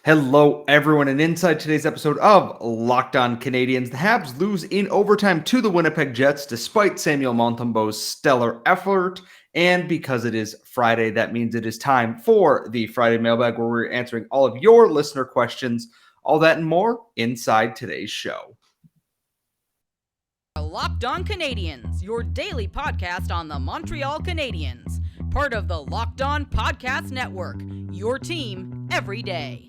Hello, everyone, and inside today's episode of Locked On Canadiens, the Habs lose in overtime to the Winnipeg Jets despite Samuel Montembeault's stellar effort. And because it is Friday, that means it is time for the Friday Mailbag, where we're answering all of your listener questions. All that and more inside today's show. Locked On Canadiens, your daily podcast on the Montreal Canadiens, part of the Locked On Podcast Network, your team every day.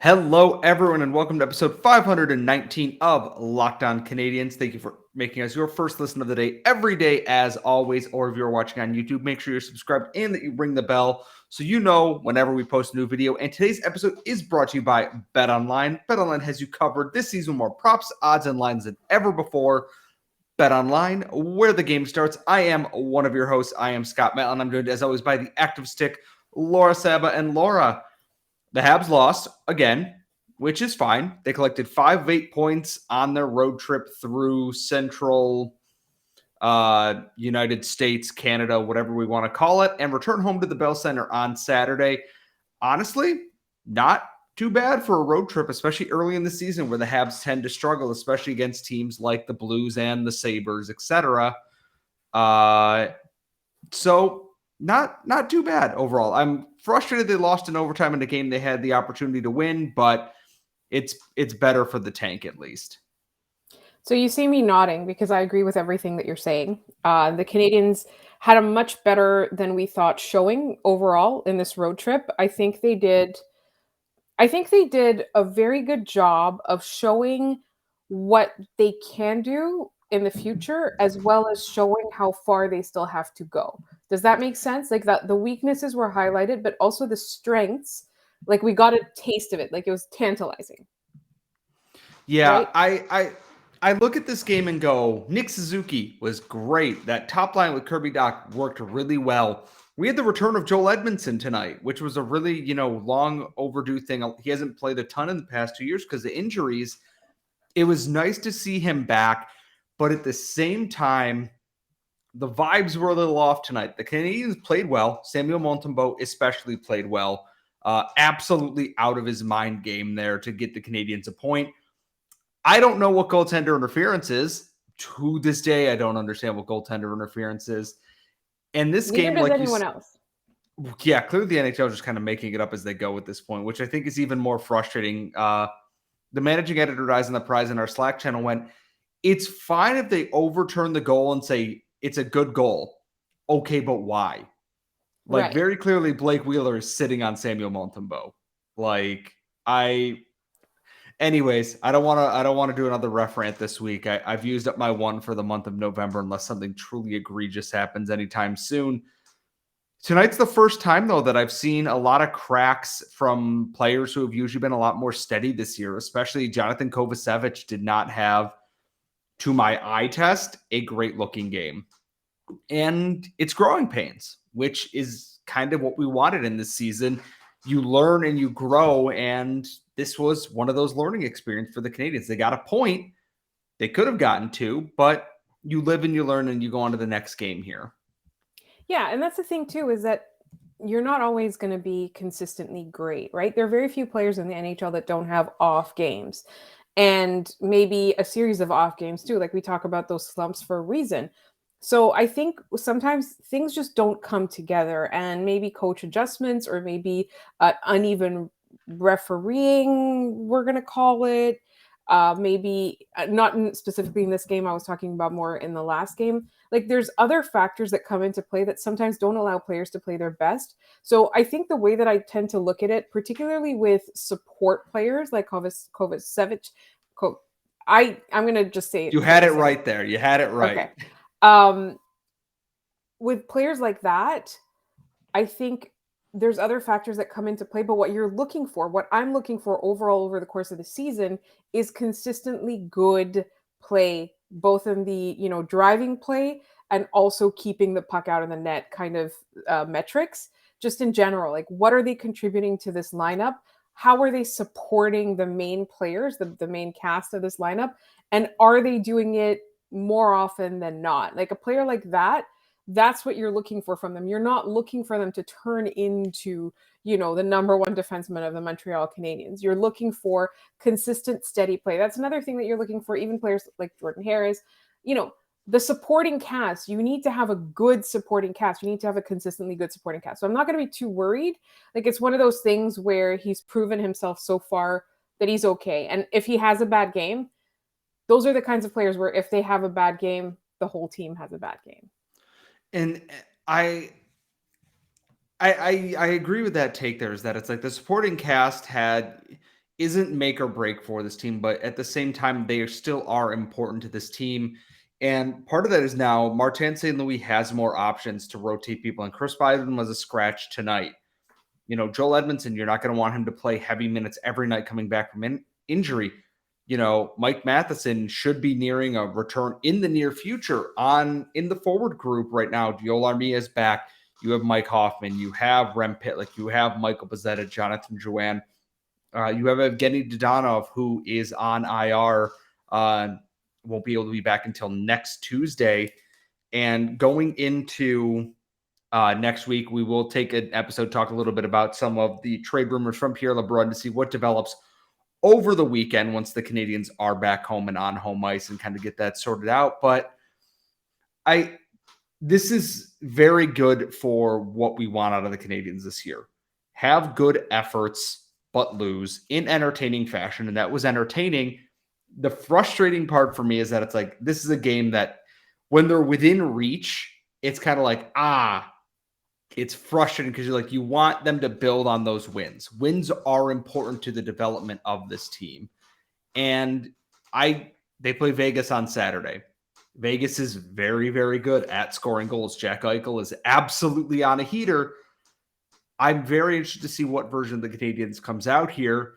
Hello, everyone, and welcome to episode 519 of Locked On Canadiens. Thank you for making us your first listen of the day every day, as always. Or if you're watching on YouTube, make sure you're subscribed and that you ring the bell so you know whenever we post a new video. And today's episode is brought to you by BetOnline. BetOnline has you covered this season, more props, odds, and lines than ever before. BetOnline, where the game starts. I am one of your hosts. I am Scott Mellon. I'm joined, as always, by the active stick, Laura Saba. And Laura, the Habs lost again, which is fine. They collected 5 of 8 points on their road trip through Central United States, Canada, whatever we want to call it, and return home to the Bell Center on Saturday. Honestly, not too bad for a road trip, especially early in the season where the Habs tend to struggle, especially against teams like the Blues and the Sabres, etc. So not too bad overall. I'm frustrated they lost in overtime in a game they had the opportunity to win, but it's better for the tank at least. So you see me nodding because I agree with everything that you're saying. The Canadiens had a much better than we thought showing overall in this road trip. I think they did a very good job of showing what they can do in the future, as well as showing how far they still have to go. Does that make sense? Like that the weaknesses were highlighted, but also the strengths, like we got a taste of it. Like it was tantalizing. Yeah, right? I look at this game and go, Nick Suzuki was great. That top line with Kirby Dach worked really well. We had the return of Joel Edmundson tonight, which was a really, long overdue thing. He hasn't played a ton in the past 2 years because of injuries. It was nice to see him back, but at the same time, the vibes were a little off tonight. The Canadiens played well. Samuel Montembeault especially played well. Absolutely out of his mind game there to get the Canadiens a point. I don't know what goaltender interference is. To this day, I don't understand what goaltender interference is. And this Neither game, does like anyone else. Yeah, clearly the NHL is just kind of making it up as they go at this point, which I think is even more frustrating. The managing editor Eyes on the Prize in our Slack channel went, it's fine if they overturn the goal and say it's a good goal. Okay, but why? Like, Right. very clearly, Blake Wheeler is sitting on Samuel Montembeault. Anyways, I don't want to do another ref rant this week. I've used up my one for the month of November, unless something truly egregious happens anytime soon. Tonight's the first time, though, that I've seen a lot of cracks from players who have usually been a lot more steady this year, especially Jonathan Kovacevic did not have, to my eye test, a great-looking game. And it's growing pains, which is kind of what we wanted in this season. You learn and you grow, and this was one of those learning experiences for the Canadiens. They got a point. They could have gotten 2, but you live and you learn and you go on to the next game here. Yeah, and that's the thing too, is that you're not always going to be consistently great, right? There are very few players in the NHL that don't have off games, and maybe a series of off games too. Like we talk about those slumps for a reason. So I think sometimes things just don't come together, and maybe coach adjustments or maybe uneven refereeing, we're going to call it. Maybe not specifically in this game. I was talking about more in the last game. Like there's other factors that come into play that sometimes don't allow players to play their best. So I think the way that I tend to look at it, particularly with support players like Kovacevic, I'm going to just say it. You had it right there. You had it right. Okay. With players like that, I think there's other factors that come into play, but what I'm looking for overall over the course of the season is consistently good play, both in the, driving play and also keeping the puck out of the net kind of metrics, just in general. Like, what are they contributing to this lineup? How are they supporting the main players, the main cast of this lineup? And are they doing it more often than not? Like a player like that, that's what you're looking for from them. You're not looking for them to turn into, the number one defenseman of the Montreal Canadiens. You're looking for consistent, steady play. That's another thing that you're looking for, even players like Jordan Harris. The supporting cast, you need to have a good supporting cast. You need to have a consistently good supporting cast. So I'm not going to be too worried. Like, it's one of those things where he's proven himself so far that he's okay. And if he has a bad game, those are the kinds of players where if they have a bad game, the whole team has a bad game. And I agree with that take there, is that it's like the supporting cast isn't make or break for this team, but at the same time, they still are important to this team. And part of that is now Martin St. Louis has more options to rotate people, and Chris Biden was a scratch tonight. Joel Edmundson, you're not going to want him to play heavy minutes every night coming back from injury. Mike Matheson should be nearing a return in the near future in the forward group right now. Joel Armia is back. You have Mike Hoffman. You have Rem Pitlick. You have Michael Pezzetta, Jonathan Drouin. You have Evgeny Dodonov, who is on IR. Won't be able to be back until next Tuesday. And going into next week, we will take an episode, talk a little bit about some of the trade rumors from Pierre LeBrun to see what develops over the weekend once the Canadiens are back home and on home ice, and kind of get that sorted out. But this is very good for what we want out of the Canadiens this year. Have good efforts, but lose in entertaining fashion. And that was entertaining. The frustrating part for me is that it's like, this is a game that when they're within reach, it's kind of like, it's frustrating because you're like, you want them to build on those wins. Wins are important to the development of this team. And they play Vegas on Saturday. Vegas is very, very good at scoring goals. Jack Eichel is absolutely on a heater. I'm very interested to see what version of the Canadiens comes out here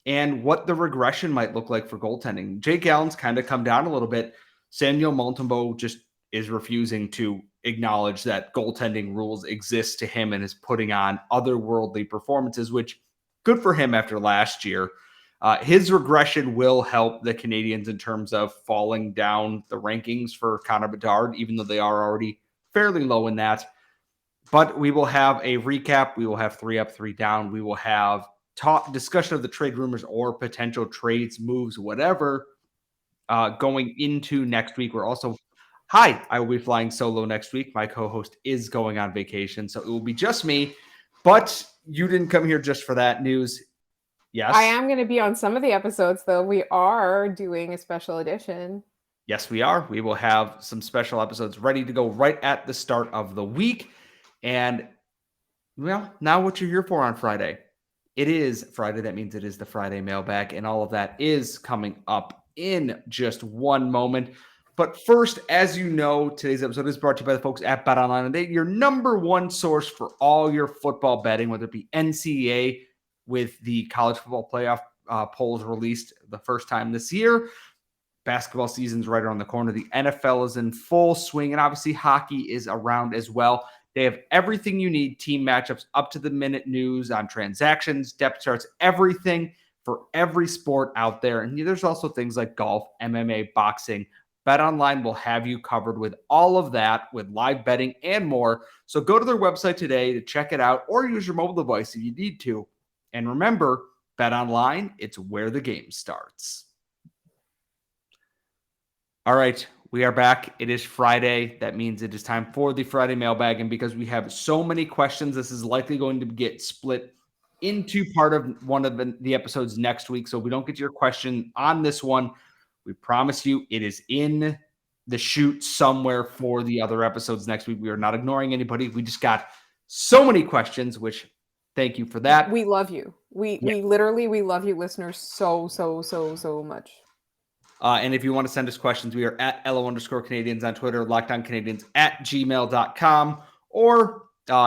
and what the regression might look like for goaltending. Jake Allen's kind of come down a little bit. Samuel Montembeault just is refusing to acknowledge that goaltending rules exist to him and is putting on otherworldly performances, which good for him after last year. His regression will help the Canadiens in terms of falling down the rankings for Connor Bedard, even though they are already fairly low in that. But we will have a recap. We will have 3 up, 3 down. We will have discussion of the trade rumors or potential trades, moves, whatever, going into next week. We're also, I will be flying solo next week. My co-host is going on vacation, so it will be just me. But you didn't come here just for that news. Yes. I am going to be on some of the episodes, though. We are doing a special edition. Yes, we are. We will have some special episodes ready to go right at the start of the week. And, well, now what you're here for on Friday. It is Friday. That means it is the Friday Mailbag, and all of that is coming up in just one moment. But first, as you know, today's episode is brought to you by the folks at BetOnline, and they're your number one source for all your football betting, whether it be NCAA with the college football playoff polls released the first time this year. Basketball season's right around the corner. The NFL is in full swing, and obviously hockey is around as well. They have everything you need, team matchups, up-to-the-minute news on transactions, depth charts, everything for every sport out there. And there's also things like golf, MMA, boxing. BetOnline will have you covered with all of that, with live betting and more. So go to their website today to check it out, or use your mobile device if you need to. And remember, BetOnline, it's where the game starts. All right, we are back. It is Friday. That means it is time for the Friday Mailbag. And because we have so many questions, this is likely going to get split into part of one of the episodes next week. So if we don't get to your question on this one, we promise you it is in the chute somewhere for the other episodes next week. We are not ignoring anybody. We just got so many questions, which thank you for that. We love you. We love you, listeners, so much. And if you want to send us questions, we are at @LO_Canadiens on Twitter, LockedOnCanadiens@gmail.com, or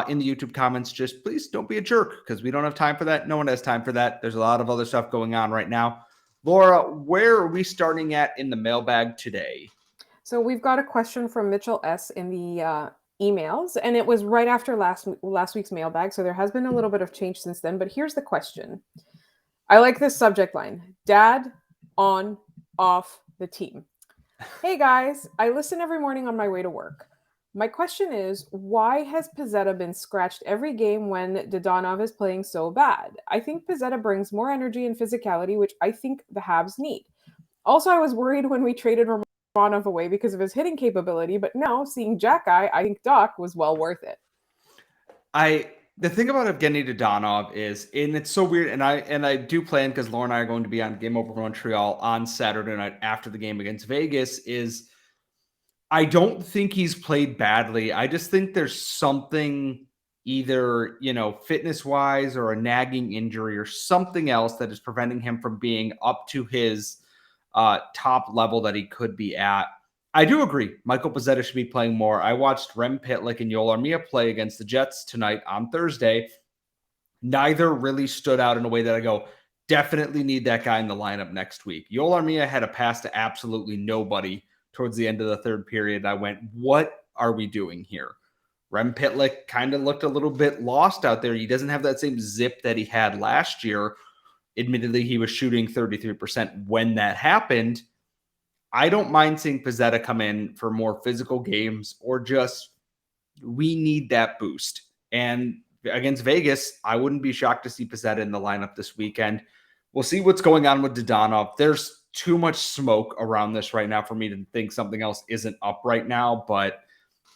in the YouTube comments. Just please don't be a jerk, because we don't have time for that. No one has time for that. There's a lot of other stuff going on right now. Laura, where are we starting at in the mailbag today? So we've got a question from Mitchell S. in the emails, and it was right after last week's mailbag. So there has been a little bit of change since then. But here's the question. I like this subject line: Dad on, off the team. Hey guys, I listen every morning on my way to work. My question is, why has Pizzetta been scratched every game when Dodonov is playing so bad? I think Pizzetta brings more energy and physicality, which I think the Habs need. Also, I was worried when we traded Romanov away because of his hitting capability, but now seeing Jack Eye, I think Doc was well worth it. The thing about Evgeny Dodonov is, and it's so weird, and I do plan, because Laura and I are going to be on Game Over Montreal on Saturday night after the game against Vegas, is I don't think he's played badly. I just think there's something either, fitness-wise or a nagging injury or something else that is preventing him from being up to his top level that he could be at. I do agree. Michael Pizzetta should be playing more. I watched Rem Pitlick and Joel Armia play against the Jets tonight on Thursday. Neither really stood out in a way that I go, definitely need that guy in the lineup next week. Joel Armia had a pass to absolutely nobody towards the end of the third period. I went, what are we doing here? Rem Pitlick kind of looked a little bit lost out there. He doesn't have that same zip that he had last year. Admittedly, he was shooting 33% when that happened. I don't mind seeing Pizzetta come in for more physical games, or just, we need that boost. And against Vegas, I wouldn't be shocked to see Pizzetta in the lineup this weekend. We'll see what's going on with Dodonov. There's too much smoke around this right now for me to think something else isn't up right now, but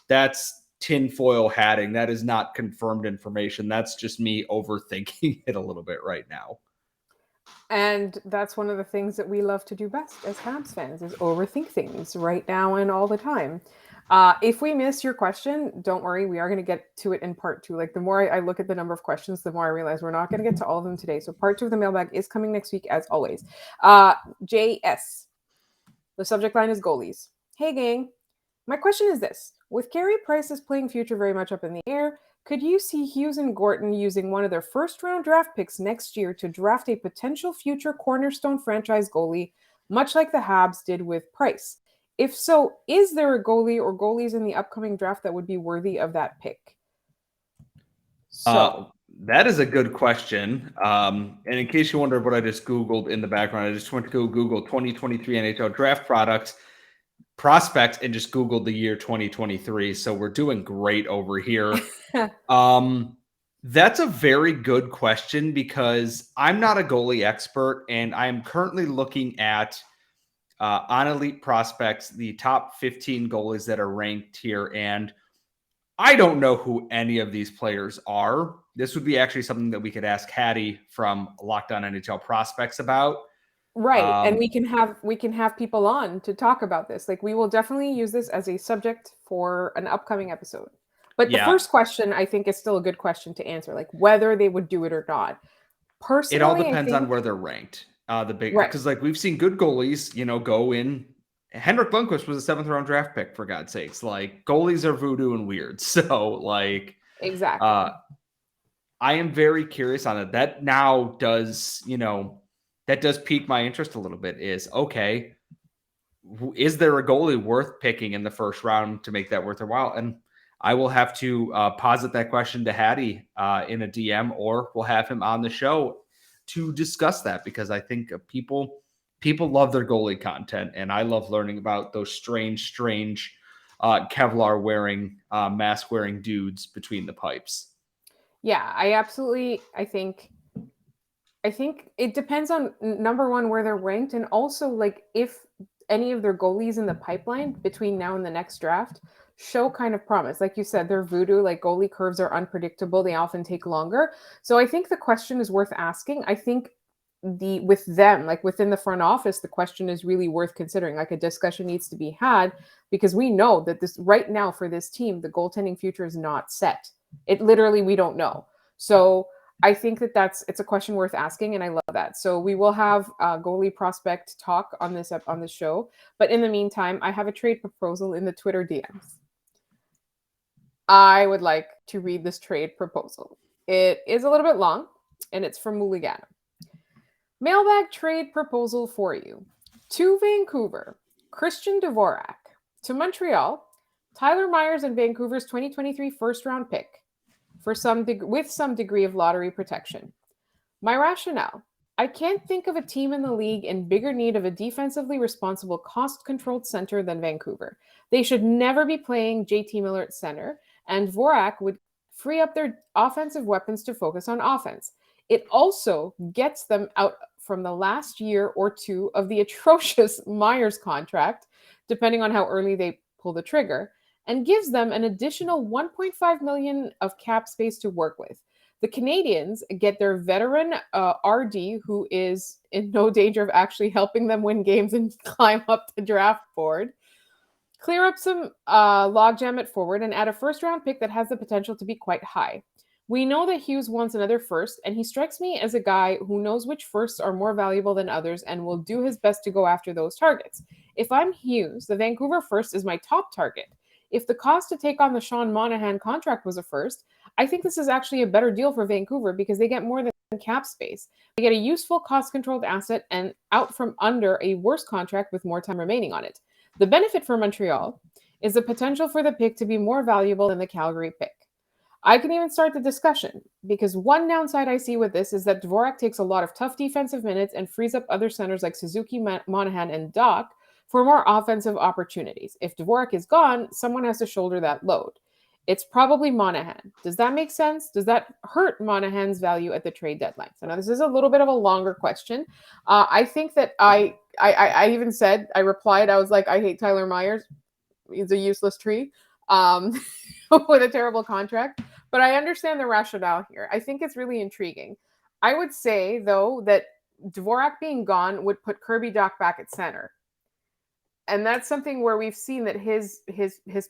that's tinfoil hatting. That is not confirmed information. That's just me overthinking it a little bit right now. And that's one of the things that we love to do best as Habs fans, is overthink things right now and all the time. If we miss your question, don't worry. We are going to get to it in part 2. Like, the more I look at the number of questions, the more I realize we're not going to get to all of them today. So part 2 of the mailbag is coming next week, as always. JS. The subject line is goalies. Hey, gang. My question is this. With Carey Price's playing future very much up in the air, could you see Hughes and Gorton using one of their first-round draft picks next year to draft a potential future cornerstone franchise goalie, much like the Habs did with Price? If so, is there a goalie or goalies in the upcoming draft that would be worthy of that pick? That is a good question. And in case you wondered what I just Googled in the background, I just went to go Google 2023 NHL draft prospects, and just Googled the year 2023. So we're doing great over here. That's a very good question, because I'm not a goalie expert, and I'm currently looking at on Elite Prospects, the top 15 goalies that are ranked here. And I don't know who any of these players are. This would be actually something that we could ask Hattie from Locked On NHL Prospects about. Right. And we can have people on to talk about this. Like, we will definitely use this as a subject for an upcoming episode. But the first question, I think, is still a good question to answer, like whether they would do it or not. Personally, it all depends on where they're ranked. Because like we've seen good goalies, go in. Henrik Lundqvist was a 7th round draft pick, for God's sakes. Like, goalies are voodoo and weird. So like, exactly. I am very curious on it. That now does, that does pique my interest a little bit. Is okay. Is there a goalie worth picking in the first round to make that worth their while? And I will have to posit that question to Hattie in a DM, or we'll have him on the show to discuss that, because I think people love their goalie content, and I love learning about those strange Kevlar wearing, mask wearing dudes between the pipes. Yeah, I think it depends on, number one, where they're ranked, and also like if any of their goalies in the pipeline between now and the next draft show kind of promise. Like you said, they're voodoo, like goalie curves are unpredictable. They often take longer. So I think the question is worth asking. I think with them, like within the front office, the question is really worth considering. Like, a discussion needs to be had, because we know that this right now for this team, the goaltending future is not set. It literally, we don't know. So I think it's a question worth asking, and I love that. So we will have goalie prospect talk on this show. But in the meantime, I have a trade proposal in the Twitter DMs. I would like to read this trade proposal. It is a little bit long, and it's from Mulligana. Mailbag trade proposal for you. To Vancouver, Christian Dvorak, To Montreal, Tyler Myers and Vancouver's 2023 first-round pick with some degree of lottery protection. My rationale: I can't think of a team in the league in bigger need of a defensively responsible, cost-controlled center than Vancouver. They should never be playing JT Miller at center, and Dvorak would free up their offensive weapons to focus on offense. It also gets them out from the last year or two of the atrocious Myers contract, depending on how early they pull the trigger, and gives them an additional $1.5 million of cap space to work with. The Canadiens get their veteran RD, who is in no danger of actually helping them win games and climb up the draft board, clear up some logjam at forward, and add a first-round pick that has the potential to be quite high. We know that Hughes wants another first, and he strikes me as a guy who knows which firsts are more valuable than others and will do his best to go after those targets. If I'm Hughes, the Vancouver first is my top target. If the cost to take on the Sean Monahan contract was a first, I think this is actually a better deal for Vancouver because they get more than cap space. They get a useful, cost-controlled asset and out from under a worse contract with more time remaining on it. The benefit for Montreal is the potential for the pick to be more valuable than the Calgary pick. I can even start the discussion because one downside I see with this is that Dvorak takes a lot of tough defensive minutes and frees up other centers like Suzuki, Monahan, and Doc for more offensive opportunities. If Dvorak is gone, someone has to shoulder that load. It's probably Monahan. Does that make sense? Does that hurt Monahan's value at the trade deadline? So now this is a little bit of a longer question. I think that I even said, I replied, I was like, I hate Tyler Myers. He's a useless tree with a terrible contract. But I understand the rationale here. I think it's really intriguing. I would say, though, that Dvorak being gone would put Kirby Dach back at center. And that's something where we've seen that his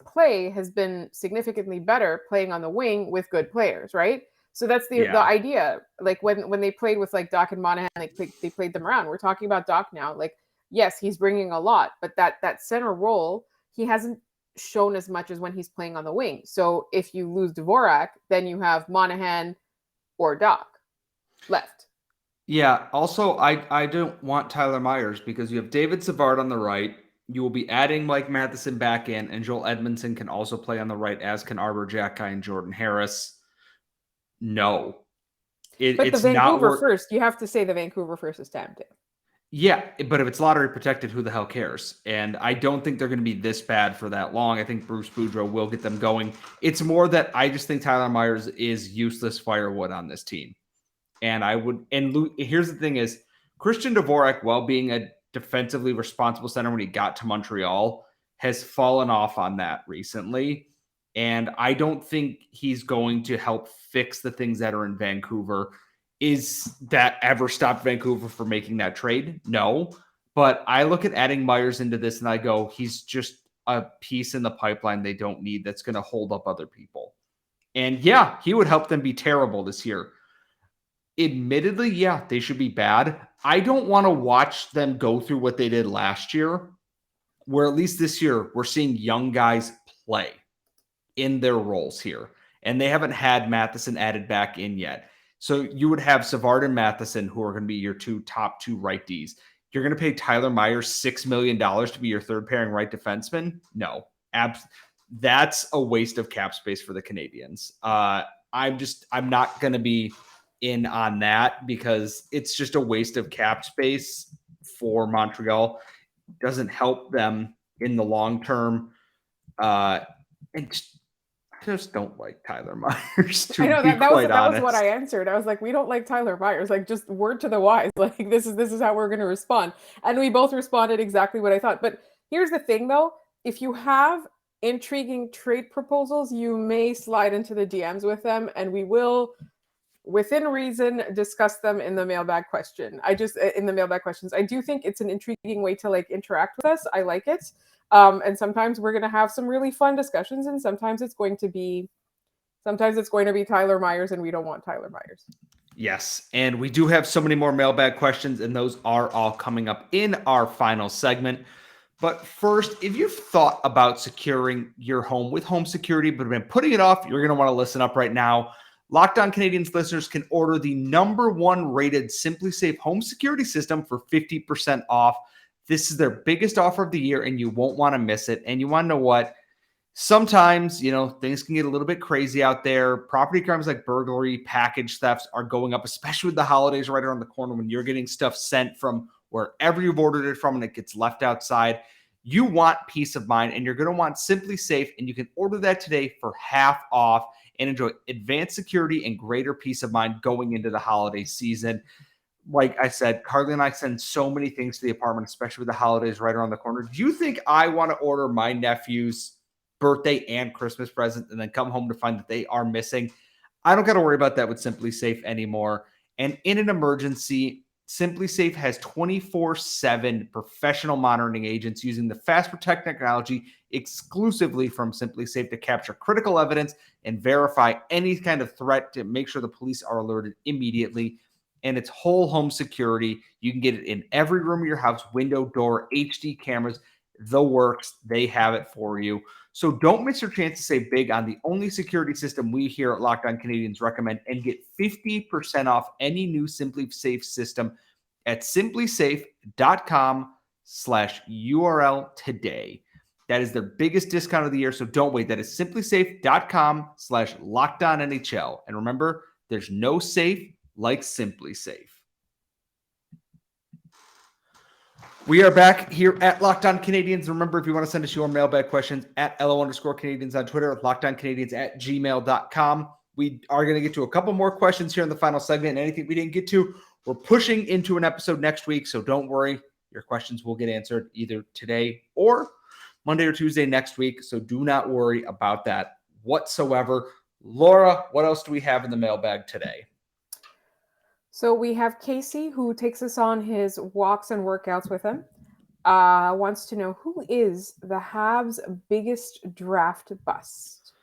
play has been significantly better playing on the wing with good players, right? So that's the idea. Like when they played with like Doc and Monahan, they played them around. We're talking about Doc now. Like, yes, he's bringing a lot, but that center role, he hasn't shown as much as when he's playing on the wing. So if you lose Dvorak, then you have Monahan or Doc left. Yeah. Also, I don't want Tyler Myers because you have David Savard on the right. You will be adding Mike Matheson back in, and Joel Edmundson can also play on the right, as can Arbor Xhekaj and Jordan Harris. No. But it's the Vancouver not first, you have to say the Vancouver first is tempting. Yeah, but if it's lottery protected, who the hell cares? And I don't think they're going to be this bad for that long. I think Bruce Boudreau will get them going. It's more that I just think Tyler Myers is useless firewood on this team. And here's the thing is, Christian Dvorak, while being a defensively responsible center when he got to Montreal, has fallen off on that recently. And I don't think he's going to help fix the things that are in Vancouver. Is that ever stopped Vancouver from making that trade? No. But I look at adding Myers into this and I go, he's just a piece in the pipeline they don't need that's going to hold up other people. And yeah, he would help them be terrible this year. Admittedly, yeah, they should be bad. I don't want to watch them go through what they did last year, where at least this year we're seeing young guys play in their roles here. And they haven't had Matheson added back in yet. So you would have Savard and Matheson, who are going to be your top two right Ds. You're going to pay Tyler Myers $6 million to be your third pairing right defenseman? No. That's a waste of cap space for the Canadiens. I'm not going to be in on that because it's just a waste of cap space for Montreal. It doesn't help them in the long term. And just don't like Tyler Myers. I know that was what I answered. I was like, we don't like Tyler Myers. Like, just word to the wise. Like, this is how we're going to respond. And we both responded exactly what I thought. But here's the thing, though. If you have intriguing trade proposals, you may slide into the DMs with them, and we will, within reason, discuss them in the mailbag questions. I do think it's an intriguing way to like interact with us. I like it. And sometimes we're going to have some really fun discussions, and sometimes it's going to be Tyler Myers, and we don't want Tyler Myers. Yes, and we do have so many more mailbag questions, and those are all coming up in our final segment. But first, if you've thought about securing your home with home security but have been putting it off, you're going to want to listen up right now. Locked On Canadiens listeners can order the #1 rated Simply Safe home security system for 50% off. This is their biggest offer of the year, and you won't want to miss it. And you want to know what? Sometimes, things can get a little bit crazy out there. Property crimes like burglary, package thefts are going up, especially with the holidays right around the corner when you're getting stuff sent from wherever you've ordered it from and it gets left outside. You want peace of mind, and you're going to want Simply Safe, and you can order that today for half off and enjoy advanced security and greater peace of mind going into the holiday season. Like I said, Carly and I send so many things to the apartment, especially with the holidays right around the corner. Do you think I want to order my nephew's birthday and Christmas present and then come home to find that they are missing? I don't got to worry about that with Simply Safe anymore. And in an emergency, Simply Safe has 24/7 professional monitoring agents using the Fast Protect technology exclusively from Simply Safe to capture critical evidence and verify any kind of threat to make sure the police are alerted immediately. And it's whole home security. You can get it in every room of your house, window, door, HD cameras, the works. They have it for you. So don't miss your chance to save big on the only security system we here at Locked On Canadiens recommend, and get 50% off any new Simply Safe system at simplysafe.com/URL today. That is their biggest discount of the year, so don't wait. That is simplysafe.com/LockedOnNHL. And remember, there's no safe like Simply Safe. We are back here at Locked On Canadiens. Remember, if you want to send us your mailbag questions, at LO_Canadiens on Twitter, LockedOnCanadiens@gmail.com. We are going to get to a couple more questions here in the final segment, and anything we didn't get to, we're pushing into an episode next week, so don't worry. Your questions will get answered either today or Monday or Tuesday next week, so do not worry about that whatsoever. Laura, what else do we have in the mailbag today? So we have Casey, who takes us on his walks and workouts with him. Wants to know, who is the Habs' biggest draft bust?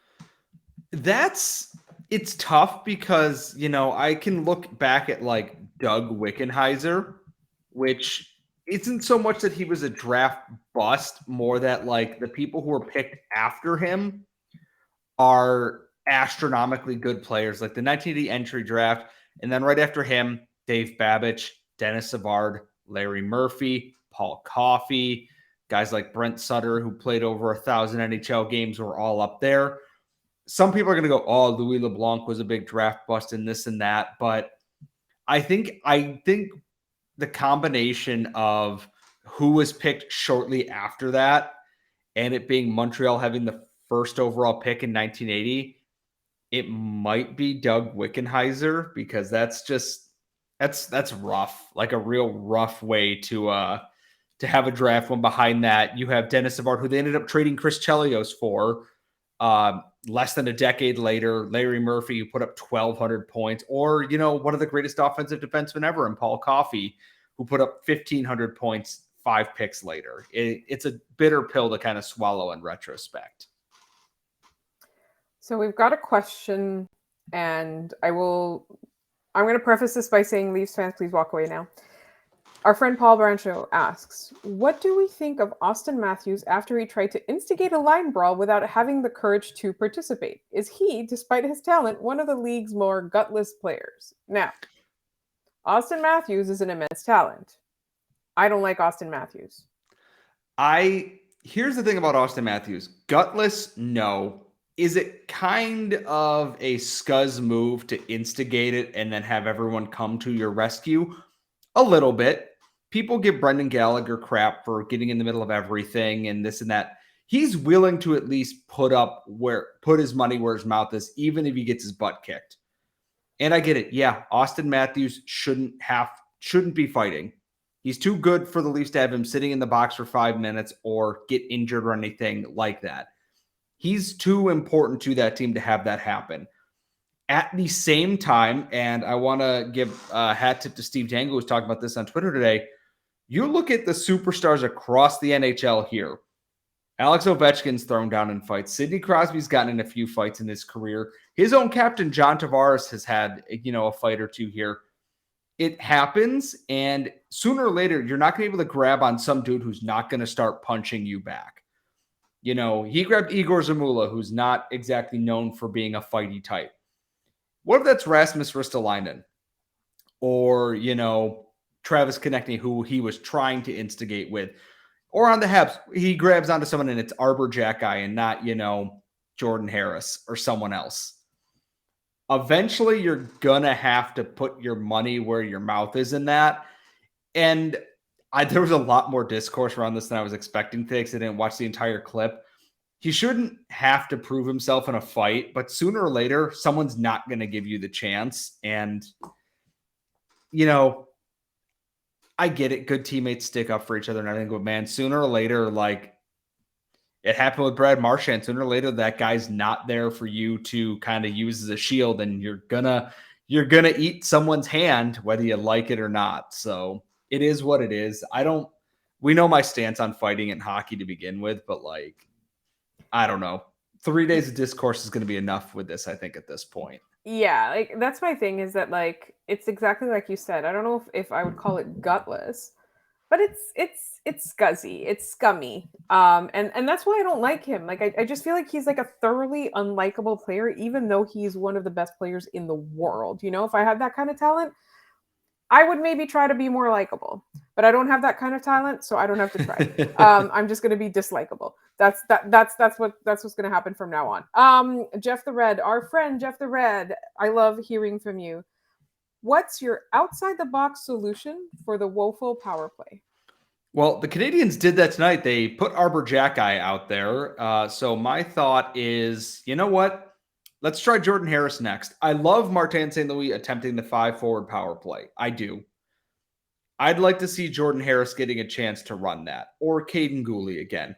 It's tough because, I can look back at like Doug Wickenheiser, which isn't so much that he was a draft bust, more that like the people who were picked after him are astronomically good players, like the 1980 entry draft. And then right after him, Dave Babbage, Dennis Savard, Larry Murphy, Paul Coffey, guys like Brent Sutter, who played over 1,000 NHL games, were all up there. Some people are going to go, oh, Louis LeBlanc was a big draft bust and this and that. But I think the combination of who was picked shortly after that and it being Montreal having the first overall pick in 1980, it might be Doug Wickenheiser, because that's rough, like a real rough way to have a draft one. Behind that, you have Dennis Savard, who they ended up trading Chris Chelios for less than a decade later. Larry Murphy, who put up 1,200 points, or one of the greatest offensive defensemen ever, and Paul Coffey, who put up 1,500 points 5 picks later. It's a bitter pill to kind of swallow in retrospect. So we've got a question, and I'm going to preface this by saying, Leafs fans, please walk away now. Our friend Paul Brancho asks, what do we think of Auston Matthews after he tried to instigate a line brawl without having the courage to participate? Is he, despite his talent, one of the league's more gutless players? Now, Auston Matthews is an immense talent. I don't like Auston Matthews. Here's the thing about Auston Matthews. Gutless, no. Is it kind of a scuzz move to instigate it and then have everyone come to your rescue? A little bit. People give Brendan Gallagher crap for getting in the middle of everything and this and that. He's willing to at least put his money where his mouth is, even if he gets his butt kicked. And I get it. Yeah, Auston Matthews shouldn't be fighting. He's too good for the Leafs to have him sitting in the box for 5 minutes or get injured or anything like that. He's too important to that team to have that happen. At the same time, and I want to give a hat tip to Steve Dangle, who was talking about this on Twitter today. You look at the superstars across the NHL here. Alex Ovechkin's thrown down in fights. Sidney Crosby's gotten in a few fights in his career. His own captain, John Tavares, has had, a fight or two here. It happens, and sooner or later, you're not going to be able to grab on some dude who's not going to start punching you back. He grabbed Igor Zamula, who's not exactly known for being a fighty type. What if that's Rasmus Ristolainen? Or, Travis Konechny, who he was trying to instigate with. Or on the Habs, he grabs onto someone and it's Arbor Jack guy and not, Jordan Harris or someone else. Eventually, you're going to have to put your money where your mouth is in that. And there was a lot more discourse around this than I was expecting today because I didn't watch the entire clip. He shouldn't have to prove himself in a fight, but sooner or later, someone's not going to give you the chance. And, I get it. Good teammates stick up for each other and everything, but man, sooner or later, it happened with Brad Marchand. Sooner or later, that guy's not there for you to kind of use as a shield, and you're gonna eat someone's hand, whether you like it or not. So it is what it is. We know my stance on fighting in hockey to begin with, but I don't know. 3 days of discourse is going to be enough with this, I think, at this point. Yeah, that's my thing is that it's exactly like you said. I don't know if I would call it gutless, but it's scuzzy, it's scummy. And that's why I don't like him. I just feel like he's a thoroughly unlikable player, even though he's one of the best players in the world. If I had that kind of talent, I would maybe try to be more likable, but I don't have that kind of talent, so I don't have to try. I'm just going to be dislikable. That's what's going to happen from now on. Jeff the Red, our friend Jeff the Red, I love hearing from you. What's your outside the box solution for the woeful power play? Well, the Canadiens did that tonight. They put Arbor Jack guy out there. So my thought is, you know what? Let's try Jordan Harris next. I love Martin St. Louis attempting the 5-forward power play. I do. I'd like to see Jordan Harris getting a chance to run that, or Caden Gooley again.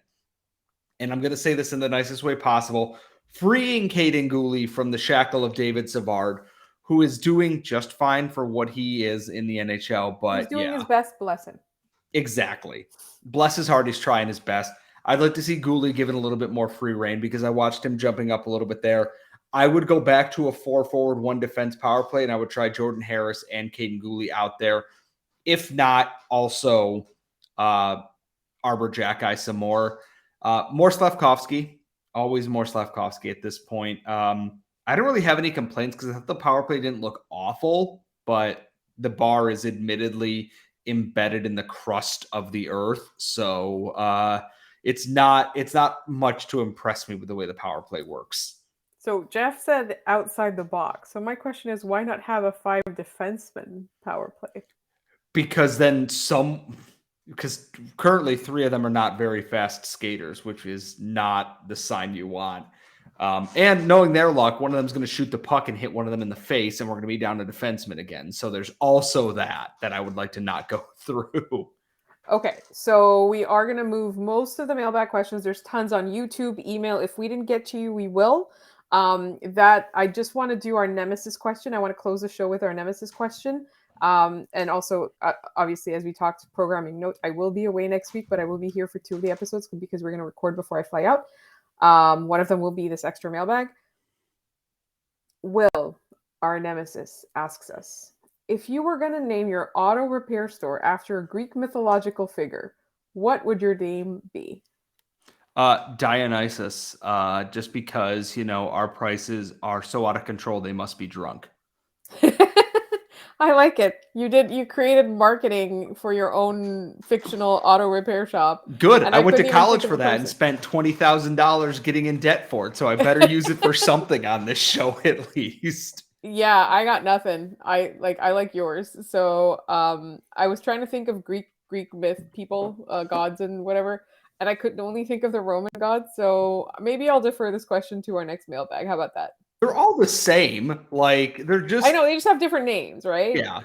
And I'm going to say this in the nicest way possible, freeing Caden Gooley from the shackle of David Savard, who is doing just fine for what he is in the NHL. But he's doing his best, bless him. Exactly. Bless his heart, he's trying his best. I'd like to see Gooley given a little bit more free reign because I watched him jumping up a little bit there. I would go back to a 4-forward, 1-defense power play, and I would try Jordan Harris and Caden Gooley out there. If not, also Arbor Jack guy some more. More Slavkovsky. Always more Slavkovsky at this point. I don't really have any complaints because I thought the power play didn't look awful, but the bar is admittedly embedded in the crust of the earth. So it's not much to impress me with the way the power play works. So Jeff said outside the box. So my question is, why not have a 5 defenseman power play? Because currently 3 of them are not very fast skaters, which is not the sign you want. And knowing their luck, one of them is going to shoot the puck and hit one of them in the face, and we're going to be down to defenseman again. So there's also that I would like to not go through. Okay, so we are going to move most of the mailbag questions. There's tons on YouTube, email. If we didn't get to you, we will. I just want to do our nemesis question. I want to close the show with our nemesis question. And also, obviously, as we talked programming note, I will be away next week, but I will be here for 2 of the episodes because we're going to record before I fly out. One of them will be this extra mailbag. Will, our nemesis, asks us, if you were going to name your auto repair store after a Greek mythological figure, what would your name be? Dionysus, just because, our prices are so out of control, they must be drunk. I like it. You created marketing for your own fictional auto repair shop. Good. I went to college for that and spent $20,000 getting in debt for it. So I better use it for something on this show at least. Yeah, I got nothing. I like yours. So I was trying to think of Greek myth people, gods and whatever, and I could only think of the Roman gods. So maybe I'll defer this question to our next mailbag. How about that? They're all the same. They're just... I know, they just have different names, right? Yeah.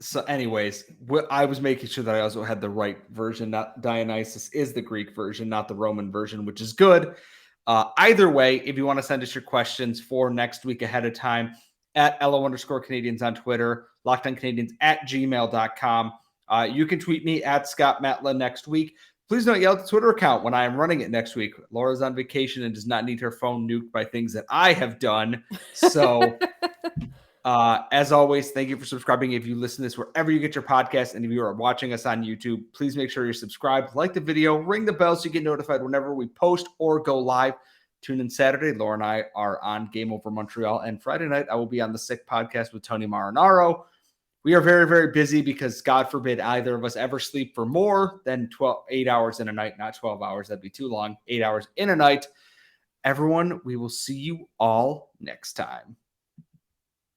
So anyways, I was making sure that I also had the right version. Not Dionysus is the Greek version, not the Roman version, which is good. Either way, if you want to send us your questions for next week ahead of time, at @LO_Canadiens on Twitter, LockedOnCanadiens@gmail.com. You can tweet me at Scott Matla next week. Please don't yell at the Twitter account when I am running it next week. Laura's on vacation and does not need her phone nuked by things that I have done. So, as always, thank you for subscribing. If you listen to this wherever you get your podcast, and if you are watching us on YouTube, please make sure you're subscribed, like the video, ring the bell so you get notified whenever we post or go live. Tune in Saturday. Laura and I are on Game Over Montreal, and Friday night I will be on the Sick podcast with Tony Marinaro. We are very, very busy because God forbid either of us ever sleep for more than 8 hours in a night, not 12 hours. That'd be too long. 8 hours in a night. Everyone, we will see you all next time.